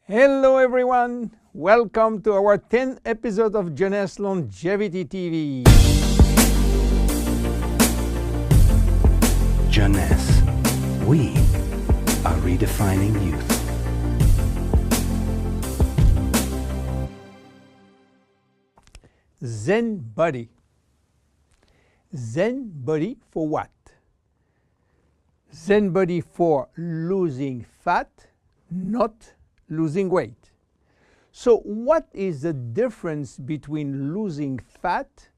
Hello everyone, welcome to our 10th episode of Jeunesse Longevity TV. Jeunesse, we are redefining youth. Zen Bodi. Zen Bodi for what? Zen Bodi for losing fat, not losing weight. So what is the difference between losing fat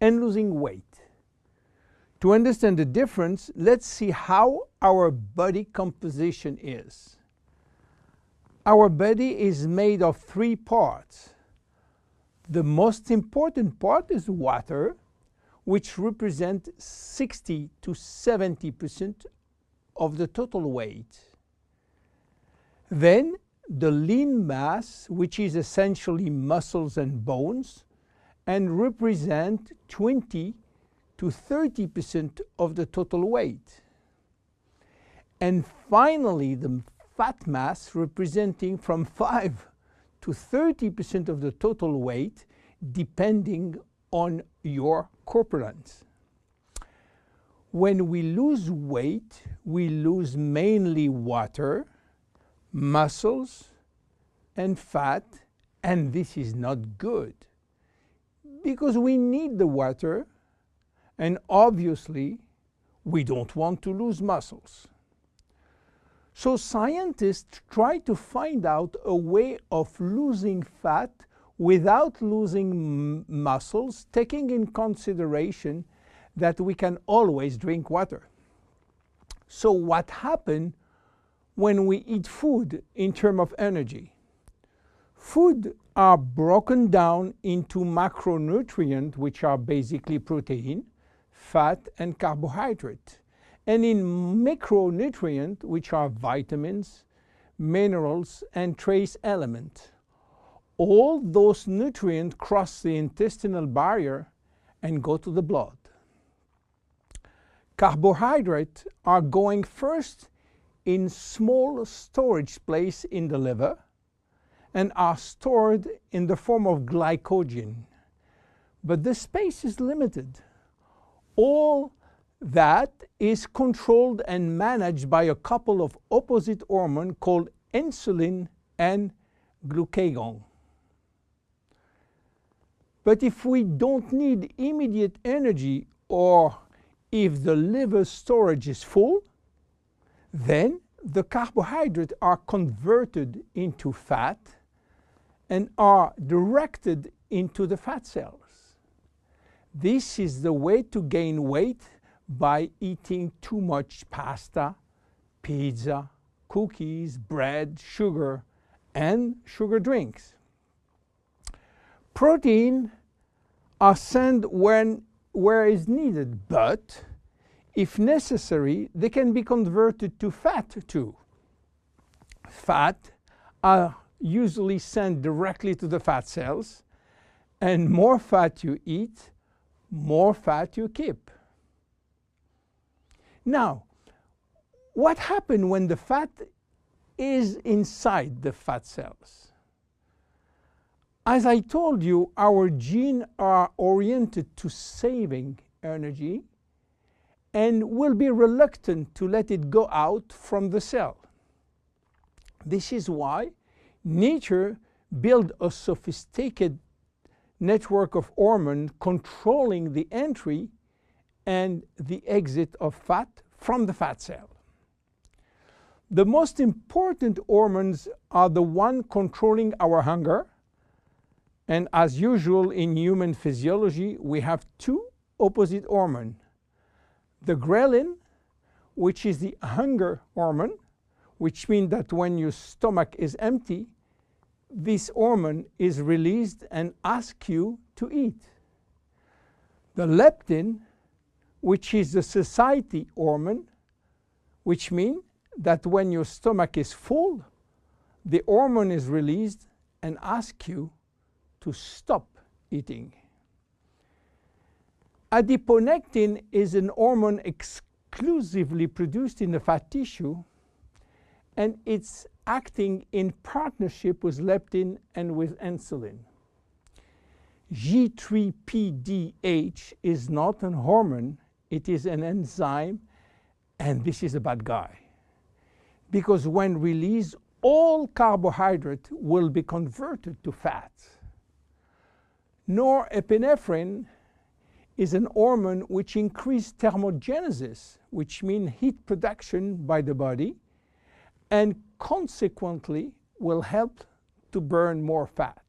and losing weight? To understand the difference, let's see how our body composition is. Our body is made of three parts. The most important part is water, which represents 60 to 70% of the total weight. Then the lean mass, which is essentially muscles and bones, and represent 20 to 30% of the total weight. And finally, the fat mass, representing from 5 to 30% of the total weight, depending on your corpulence. When we lose weight, we lose mainly water, muscles, and fat, and this is not good because we need the water, and obviously we don't want to lose muscles. So scientists try to find out a way of losing fat without losing muscles, taking in consideration that we can always drink water. So what happens when we eat food in terms of energy? Food are broken down into macronutrients, which are basically protein, fat, and carbohydrate, and in micronutrients, which are vitamins, minerals, and trace elements. All those nutrients cross the intestinal barrier and go to the blood. Carbohydrates are going first in small storage place in the liver and are stored in the form of glycogen. But the space is limited. All that is controlled and managed by a couple of opposite hormones called insulin and glucagon. But if we don't need immediate energy, or if the liver storage is full, then the carbohydrates are converted into fat and are directed into the fat cells. This is the way to gain weight by eating too much pasta, pizza, cookies, bread, sugar, and sugar drinks. Protein are sent where is needed, but if necessary, they can be converted to fat too. Fat are usually sent directly to the fat cells, and more fat you eat, more fat you keep. Now, what happens when the fat is inside the fat cells? As I told you, our genes are oriented to saving energy and will be reluctant to let it go out from the cell. This is why nature built a sophisticated network of hormones controlling the entry and the exit of fat from the fat cell. The most important hormones are the ones controlling our hunger, and as usual in human physiology, we have two opposite hormones. The ghrelin, which is the hunger hormone, which means that when your stomach is empty, this hormone is released and asks you to eat. The leptin, which is the satiety hormone, which means that when your stomach is full, the hormone is released and asks you to stop eating. Adiponectin is an hormone exclusively produced in the fat tissue, and its acting in partnership with leptin and with insulin. G3PDH is not an hormone, it is an enzyme, and this is a bad guy. Because when released, all carbohydrate will be converted to fat. Norepinephrine is an hormone which increases thermogenesis, which means heat production by the body, and consequently will help to burn more fat.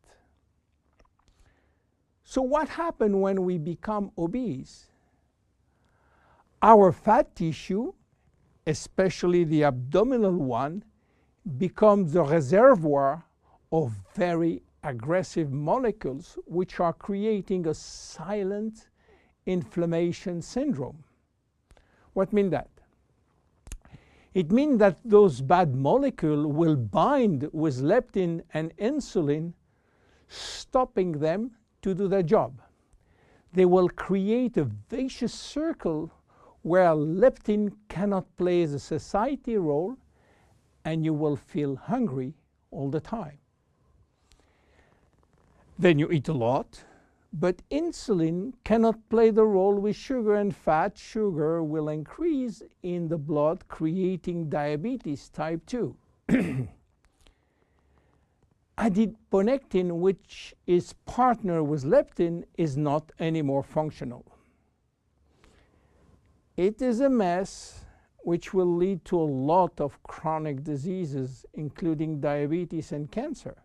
So what happens when we become obese? Our fat tissue, especially the abdominal one, becomes the reservoir of very aggressive molecules which are creating a silent inflammation syndrome. What means that? It means that those bad molecules will bind with leptin and insulin, stopping them to do their job. They will create a vicious circle where leptin cannot play the satiety role, and you will feel hungry all the time. Then you eat a lot, but insulin cannot play the role with sugar and fat. Sugar will increase in the blood, creating diabetes type 2. Adiponectin, which is partnered with leptin, is not anymore functional. It is a mess which will lead to a lot of chronic diseases, including diabetes and cancer.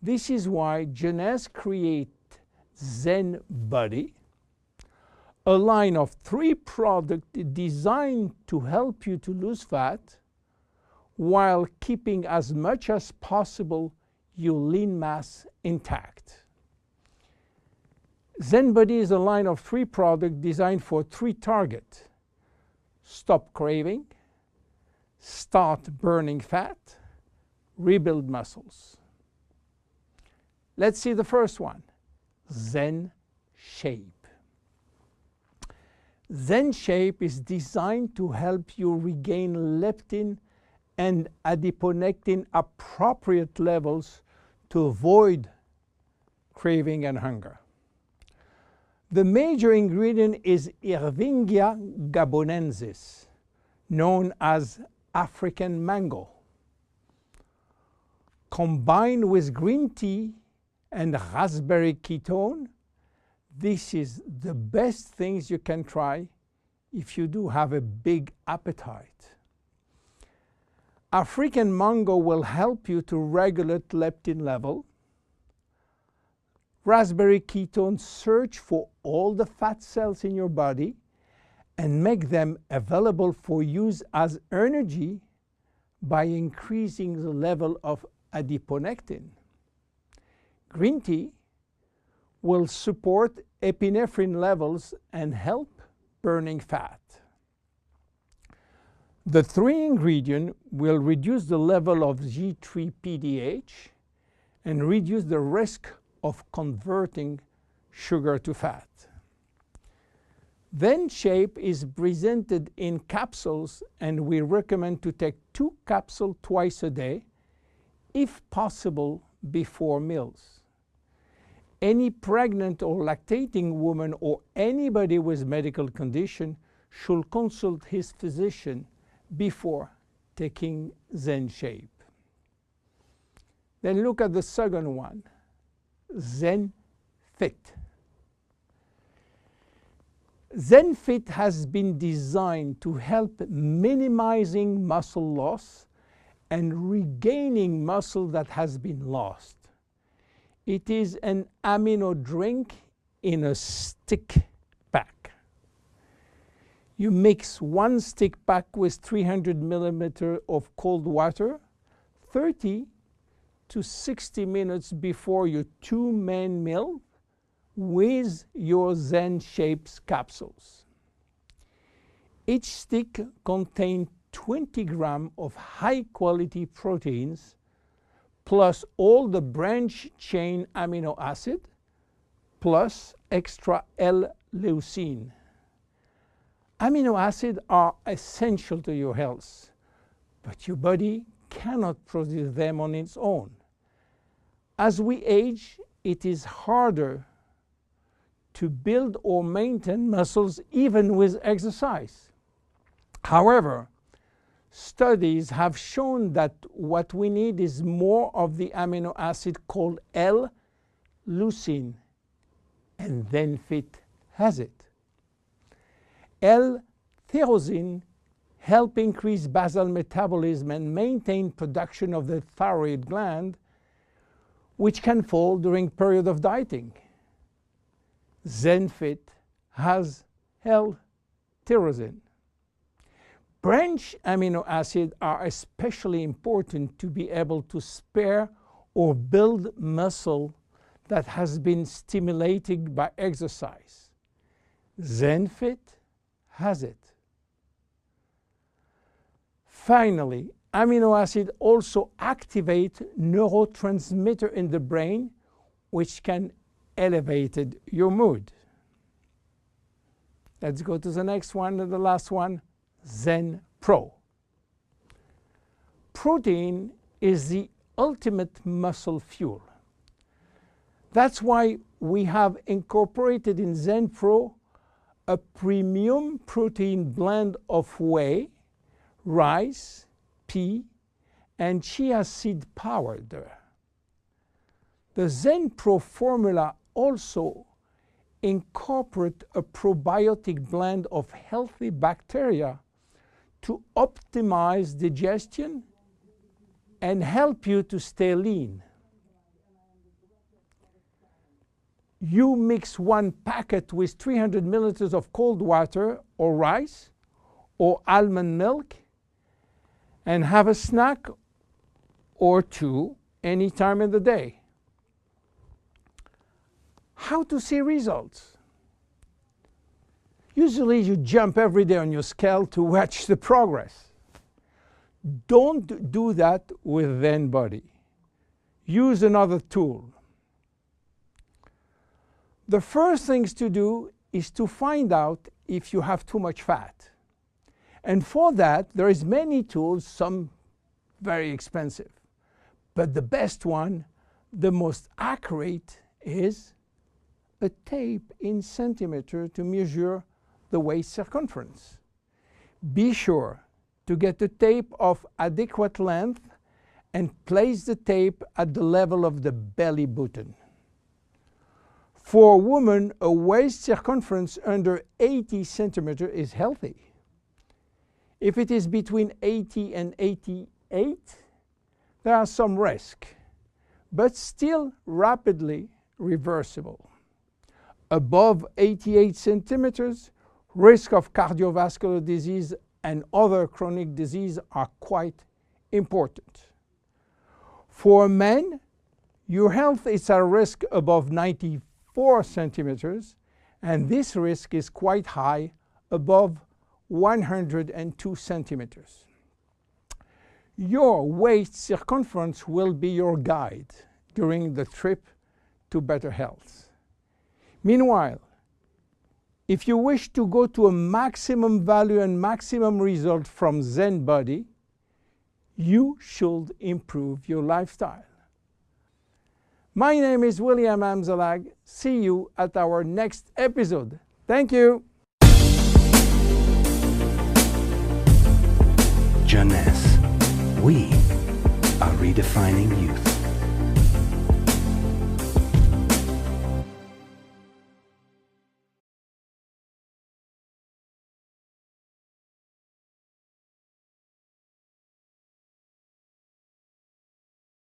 This is why Jeunesse created Zen Bodi, a line of 3 products designed to help you to lose fat while keeping as much as possible your lean mass intact. Zen Bodi is a line of 3 products designed for 3 targets: stop craving, start burning fat, rebuild muscles. Let's see the first one, Zen Shape. Zen Shape is designed to help you regain leptin and adiponectin appropriate levels to avoid craving and hunger. The major ingredient is Ervingia gabonensis, known as African mango. Combined with green tea and raspberry ketone, this is the best things you can try if you do have a big appetite. African mango will help you to regulate leptin level. Raspberry ketone search for all the fat cells in your body and make them available for use as energy by increasing the level of adiponectin. Green tea will support epinephrine levels and help burning fat. The 3 ingredients will reduce the level of G3PDH and reduce the risk of converting sugar to fat. Zen Shape is presented in capsules, and we recommend to take 2 capsules twice a day, if possible before meals. Any pregnant or lactating woman or anybody with medical condition should consult his physician before taking Zen Shape. Then look at the second one, Zen Fit. Zen Fit has been designed to help minimizing muscle loss and regaining muscle that has been lost. It is an amino drink in a stick pack. You mix 1 stick pack with 300 milliliters of cold water 30 to 60 minutes before your 2 main meal with your Zen Shapes capsules. Each stick contains 20 grams of high-quality proteins plus all the branch-chain amino acid plus extra L-leucine. Amino acids are essential to your health, but your body cannot produce them on its own. As we age, it is harder to build or maintain muscles even with exercise. However, studies have shown that what we need is more of the amino acid called L-leucine, and ZenFit has it. L-tyrosine helps increase basal metabolism and maintain production of the thyroid gland, which can fall during period of dieting. ZenFit has L-tyrosine. Branch amino acids are especially important to be able to spare or build muscle that has been stimulated by exercise. ZenFit has it. Finally, amino acids also activate neurotransmitter in the brain, which can elevate your mood. Let's go to the next one and the last one, Zen Pro. Protein is the ultimate muscle fuel. That's why we have incorporated in Zen Pro a premium protein blend of whey, rice, pea, and chia seed powder. The Zen Pro formula also incorporates a probiotic blend of healthy bacteria to optimize digestion and help you to stay lean. You mix one packet with 300 milliliters of cold water or rice or almond milk and have a snack or two any time in the day. How to see results? Usually you jump every day on your scale to watch the progress. Don't do that with Zen Bodi. Use another tool. The first things to do is to find out if you have too much fat. And for that, there is many tools, some very expensive. But the best one, the most accurate, is a tape in centimeter to measure the waist circumference. Be sure to get the tape of adequate length and place the tape at the level of the belly button. For a woman, a waist circumference under 80 centimeters is healthy. If it is between 80 and 88, there are some risk, but still rapidly reversible. Above 88 centimeters, risk of cardiovascular disease and other chronic disease are quite important. For men, your health is at risk above 94 centimeters, and this risk is quite high, above 102 centimeters. Your waist circumference will be your guide during the trip to better health. Meanwhile, if you wish to go to a maximum value and maximum result from Zen Bodi, you should improve your lifestyle. My name is William Amzalag. See you at our next episode. Thank you. Jeunesse. We are redefining youth.